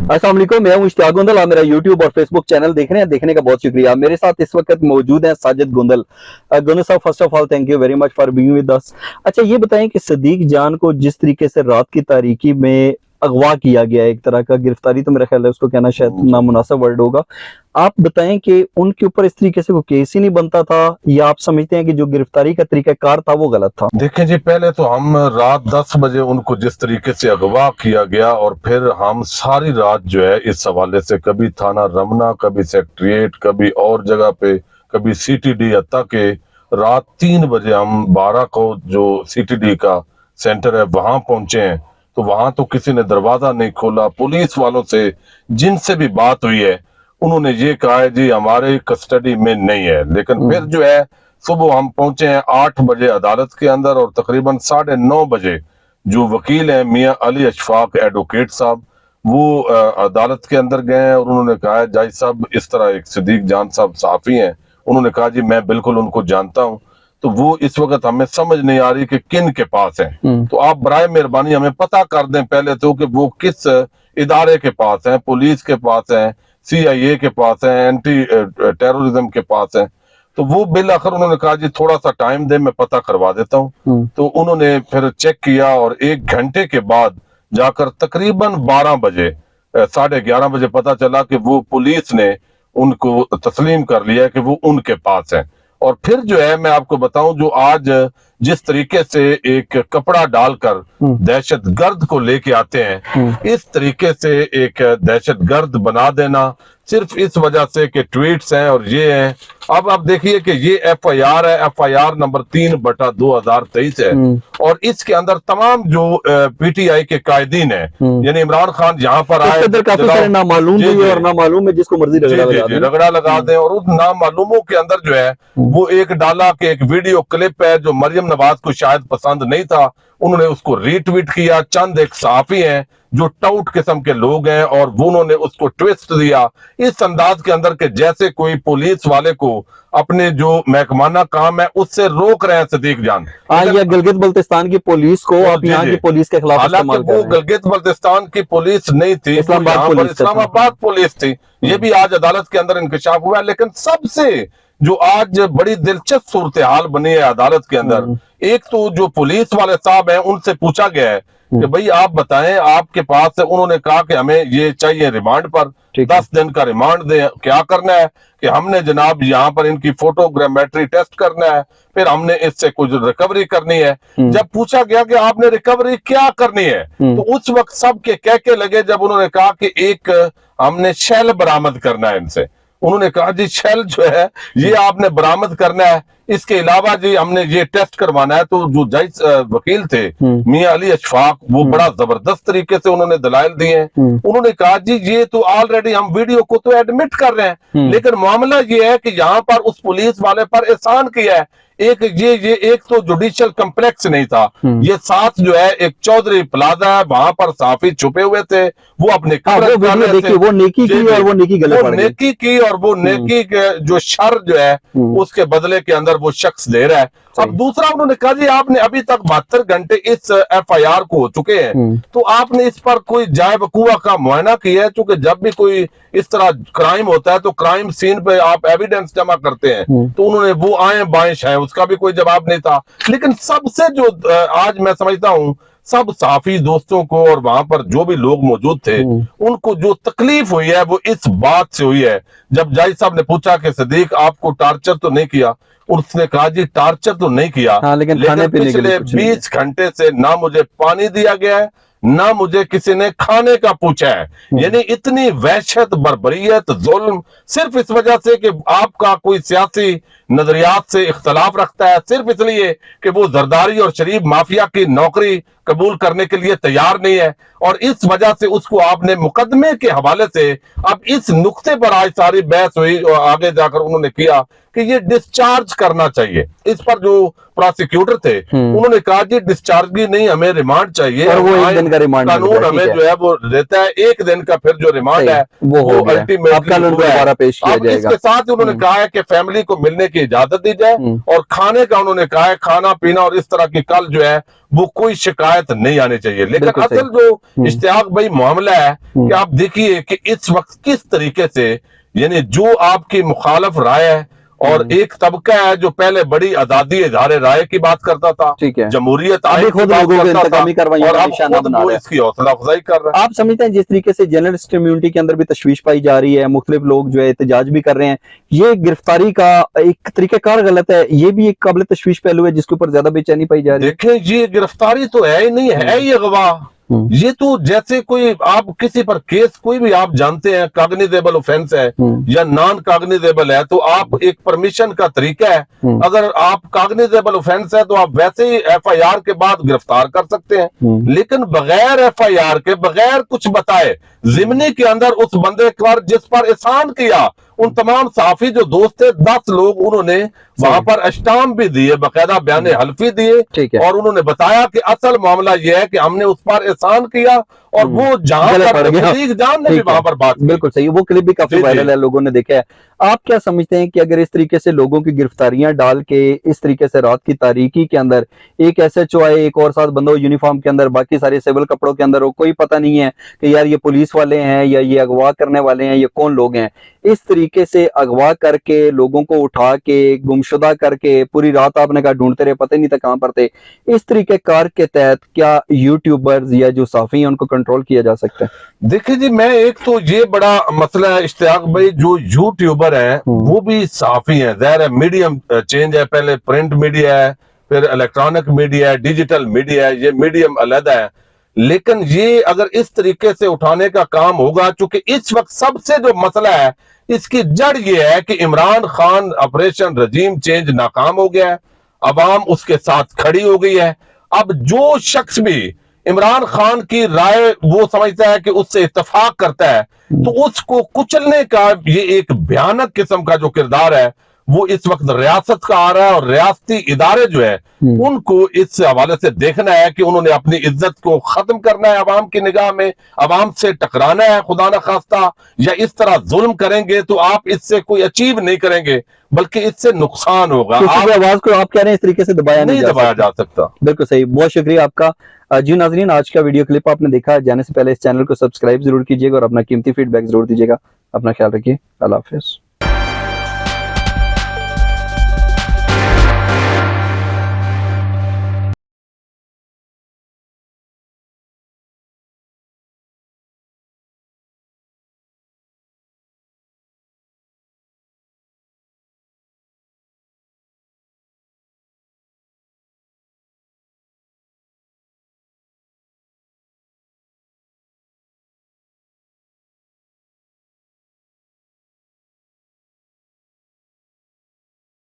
अस्सलाम वालेकुम, मैं हूं इश्तियाक गुंदल। आप मेरा यूट्यूब और फेसबुक चैनल देख रहे हैं, देखने का बहुत शुक्रिया। मेरे साथ इस वक्त मौजूद हैं साजिद गुंदल। गुंदल साहब, first of all thank you very much for being with us. अच्छा, ये बताएं कि सदीक जान को जिस तरीके से रात की तारीकी में अगवा किया गया, एक तरह का गिरफ्तारी तो मेरा ख्याल है उसको कहना शायद नामुनासिब वर्ड होगा, आप बताएं कि उनके ऊपर इस तरीके से कोई केस ही नहीं बनता था, या आप समझते हैं कि जो गिरफ्तारी का तरीकाकार था वो गलत था? देखें जी, पहले तो हम रात 10 बजे उनको जिस तरीके से अगवा किया गया, और फिर हम सारी रात जो है इस हवाले से कभी थाना रमना, कभी सेक्रेटरिएट, कभी और जगह पे, कभी सीटीडी, हत्ता के रात 3 बजे हम 12 को जो सीटीडी का सेंटर है वहां पहुंचे हैं। तो वहां तो किसी ने दरवाजा नहीं खोला। पुलिस वालों से जिनसे भी बात हुई है उन्होंने ये कहा है जी हमारे कस्टडी में नहीं है। लेकिन फिर जो है सुबह हम पहुंचे हैं 8 बजे अदालत के अंदर, और तकरीबन 9:30 बजे जो वकील हैं मियां अली अशफाक एडवोकेट साहब, वो अदालत के अंदर गए हैं और उन्होंने कहा है जज साहब इस तरह एक सदीक जान साहब साफी हैं। उन्होंने कहा जी मैं बिल्कुल उनको जानता हूं। तो वो इस वक्त हमें समझ नहीं आ रही कि किन के पास है। तो आप बराए मेहरबानी हमें पता कर दें पहले तो कि वो किस इदारे के पास है, पुलिस के पास है, CIA के पास है, एंटी टेररिज्म के पास है। तो वो बिल आखिर उन्होंने कहा जी थोड़ा सा टाइम दे, मैं पता करवा देता हूँ। तो उन्होंने फिर चेक किया और 1 घंटे के बाद जाकर तकरीबन 12 बजे 11:30 बजे पता चला कि वो पुलिस ने उनको तस्लीम कर लिया कि वो उनके पास है। और फिर जो है मैं आपको बताऊं, जो आज जिस तरीके से एक कपड़ा डालकर दहशतगर्द को लेके आते हैं, इस तरीके से एक दहशतगर्द बना देना सिर्फ इस वजह से कि ट्वीट्स हैं और ये हैं। अब आप देखिए कि ये FIR है, FIR नंबर 3/2023 है, और इसके अंदर तमाम जो PTI के कायदीन है, यानी इमरान खान यहाँ पर आए, काफी सारे नामालूम भी है और नामालूम में जिसको मर्जी रगड़ा लगा दें। और उन नामालूमों के अंदर जो है वो एक डाला कि एक वीडियो क्लिप है जो मरियम नवाज को शायद पसंद नहीं था, उन्होंने उसको रीट्वीट किया। चंद एक सहाफी हैं जो टाउट किस्म के लोग हैं और वो उन्होंने उसको ट्विस्ट दिया इस अंदाज के अंदर के जैसे कोई पुलिस वाले को अपने जो महकमाना काम है उससे रोक रहे हैं सदीक जान। या गिलगित बल्तिस्तान की पुलिस को आप यहाँ की पुलिस के खिलाफ हालांकि वो गिलगित बल्तिस्तान की पुलिस नहीं थी, इस्लामाबाद पुलिस थी। ये भी आज अदालत के अंदर इंकशाफ हुआ है। लेकिन सबसे जो आज बड़ी दिलचस्प सूरत हाल बनी है अदालत के अंदर, एक तो जो पुलिस वाले साहब हैं उनसे पूछा गया है कि भाई आप बताएं आपके पास है, उन्होंने कहा कि हमें ये चाहिए रिमांड पर, 10 दिन का रिमांड दे। क्या करना है कि हमने जनाब यहाँ पर इनकी फोटोग्रामेट्री टेस्ट करना है, फिर हमने इससे कुछ रिकवरी करनी है। जब पूछा गया कि आपने रिकवरी क्या करनी है, तो उस वक्त सबके कहके लगे जब उन्होंने कहा कि एक हमने शेल बरामद करना है इनसे। उन्होंने कहा जी शेल जो है ये आपने बरामद करना है, इसके अलावा जी हमने ये टेस्ट करवाना है। तो जो जज वकील थे मियां अली अशफाक, वो बड़ा जबरदस्त तरीके से उन्होंने दलाइल दिए हैं। उन्होंने कहा जी ये तो ऑलरेडी हम वीडियो को तो एडमिट कर रहे हैं, लेकिन मामला ये है कि यहाँ पर उस पुलिस वाले पर एहसान किया है। एक ये एक तो जुडिशियल कम्प्लेक्स नहीं था, ये साथ जो है एक चौधरी प्लाजा है, वहां पर साफी छुपे हुए थे, वो अपने वो नेकी की और वो नेकी गले पड़ गई। नेकी की और वो नेकी के जो शर जो है उसके बदले के अंदर वो शख्स दे रहा है। अब दूसरा उन्होंने कहा जी आपने अभी तक 72 घंटे इस FIR को हो चुके हैं, तो आपने इस पर कोई जाए वकूआ का मुआयना किया है? क्योंकि जब भी कोई इस तरह क्राइम होता है तो क्राइम सीन पे आप एविडेंस जमा करते हैं। तो उन्होंने वो आए बाइश है, उसका भी कोई जवाब नहीं था। लेकिन सबसे जो आज मैं समझता हूँ सब साफी दोस्तों को और वहां पर जो भी लोग मौजूद थे उनको जो तकलीफ हुई है वो इस बात से हुई है, जब जज साहब ने पूछा कि सदीक आपको टार्चर तो नहीं किया, उसने कहा जी टार्चर तो नहीं किया, लेकिन पिछले 20 घंटे से ना मुझे पानी दिया गया है, ना मुझे किसी ने खाने का पूछा है। यानी इतनी वहशत, बर्बरियत, जुल्म सिर्फ इस वजह से कि आपका कोई सियासी नजरियात से इख्तलाफ रखता है, सिर्फ इसलिए कि वो जरदारी और शरीफ माफिया की नौकरी कबूल करने के लिए तैयार नहीं है, और इस वजह से उसको आपने मुकदमे के हवाले से अब इस नुक्ते पर आज सारी बहस हुई और आगे जाकर उन्होंने किया कि ये डिस्चार्ज करना चाहिए। इस पर जो प्रोसिक्यूटर थे उन्होंने कहा जी डिस्चार्ज भी नहीं, हमें रिमांड चाहिए, और वो 1 दिन का रिमांड कानून हमें जो है वो देता है 1 दिन का, फिर जो रिमांड है वो अल्टीमेटली पेश किया जाएगा। इसके साथ उन्होंने कहा है कि फैमिली को मिलने की इजाजत दी जाए, और खाने का उन्होंने कहा है, खाना पीना और इस तरह की कल जो है वो कोई शिकायत नहीं आनी चाहिए। लेकिन असल जो इश्तियाक भाई मामला है कि आप देखिए कि इस वक्त किस तरीके से, यानी जो आपकी मुखालफ राय है, और एक तबका है जो पहले बड़ी आजादी इजहार राय की बात करता था, ठीक है, जमहूरियत अभी खुद लोगों को इंतकामी कार्रवाइयों और का अब निशाना खुद बना वो रहा है। इसकी हौसला अफजाई कर रहा है। आप समझते हैं जिस तरीके से जर्नलिस्ट कम्युनिटी के अंदर भी तशवीश पाई जा रही है, मुख्तलिफ लोग जो है एहतजाज भी कर रहे हैं, ये गिरफ्तारी का एक तरीकाकार गलत है, ये भी एक काबिल तशवीश पहलू है जिसके ऊपर ज्यादा बेचैनी पाई जा रही है। देखें, ये गिरफ्तारी तो है ही नहीं, है ही अगवा। ये तो जैसे कोई आप किसी पर केस कोई भी आप जानते हैं कॉग्निजेबल ऑफेंस है या नॉन कॉग्निजेबल है, तो आप एक परमिशन का तरीका है, अगर आप कॉग्निजेबल ऑफेंस है तो आप वैसे ही एफआईआर के बाद गिरफ्तार कर सकते हैं। लेकिन बगैर एफआईआर के, बगैर कुछ बताए, जिमनी के अंदर उस बंदे पर जिस पर एहसान किया, उन तमाम सहाफी जो दोस्त थे 10 लोग, उन्होंने वहां पर अस्टाम भी दिए, बाकायदा बयान हल्फी दिए, और उन्होंने बताया कि असल मामला यह है कि हमने उस पर एहसान किया, और वो जहां पर जान ने भी वहां पर बात की। बिल्कुल सही, वो क्लिप भी काफी वायरल है, लोगों ने देखा है। आप क्या समझते हैं कि अगर इस तरीके से लोगों की गिरफ्तारियां डाल के इस तरीके से रात की तारीकी के अंदर एक एसएचओ आए, एक और साथ बंदा हो यूनिफॉर्म के अंदर, बाकी सारे सिविल कपड़ों के अंदर हो, कोई पता नहीं है कि यार ये पुलिस वाले हैं या ये अगवा करने वाले हैं, ये कौन लोग हैं, इस तरीके से अगवा करके लोगों को उठा के गुमशुदा करके पूरी रात आपने कहा ढूंढते रहे, पता नहीं था कहां पर थे, इस तरीके कार के तहत क्या यूट्यूबर्स या जो साफी हैं उनको कंट्रोल किया जा सकता है? देखिए जी, मैं एक तो ये बड़ा मसला है इश्तियाक भाई, जो यूट्यूबर है वो भी साफी है, ज़ाहिर है मीडियम चेंज है, पहले प्रिंट मीडिया है, फिर इलेक्ट्रॉनिक मीडिया है, डिजिटल मीडिया है, ये मीडियम अलग है। लेकिन ये अगर इस तरीके से उठाने का काम होगा, चूंकि इस वक्त सबसे जो मसला है इसकी जड़ ये है कि इमरान खान ऑपरेशन रजीम चेंज नाकाम हो गया है, अवाम उसके साथ खड़ी हो गई है। अब जो शख्स भी इमरान खान की राय वो समझता है कि उससे इत्तेफाक करता है, तो उसको कुचलने का ये एक भयानक किस्म का जो किरदार है वो इस वक्त रियासत का आ रहा है, और रियासती इदारे जो है उनको इस हवाले से देखना है कि उन्होंने अपनी इज्जत को खत्म करना है अवाम की निगाह में, अवाम से टकराना है खुदा न खास्ता, या इस तरह जुल्म करेंगे तो आप इससे कोई अचीव नहीं करेंगे, बल्कि इससे नुकसान होगा। आवाज को आप कह रहे हैं इस तरीके से दबाया नहीं दबाया जा सकता। बिल्कुल सही, बहुत शुक्रिया आपका। जी नाजरीन, आज का वीडियो क्लिप आपने देखा, जाने से पहले इस चैनल को सब्सक्राइब जरूर कीजिएगा और अपना कीमती फीडबैक जरूर दीजिएगा। अपना ख्याल रखिए, अल्लाह हाफिज।